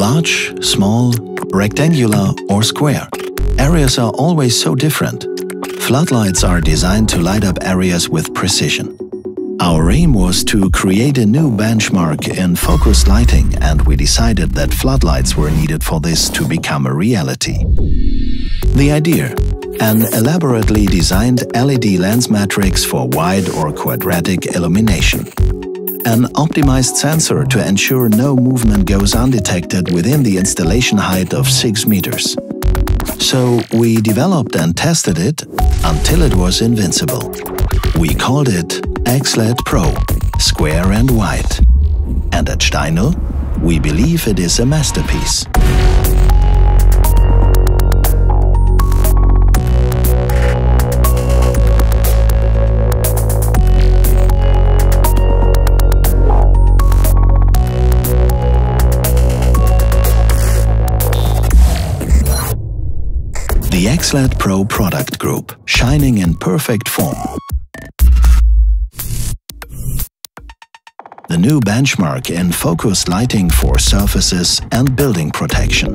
Large, small, rectangular or square. Areas are always so different. Floodlights are designed to light up areas with precision. Our aim was to create a new benchmark in focused lighting, and we decided that floodlights were needed for this to become a reality. The idea: an elaborately designed LED lens matrix for wide or quadratic illumination. An optimized sensor to ensure no movement goes undetected within the installation height of 6 meters. So we developed and tested it until it was invincible. We called it X-LED Pro, square and wide. And at Steinl, we believe it is a masterpiece. The X-LED Pro product group, shining in perfect form. The new benchmark in focused lighting for surfaces and building protection.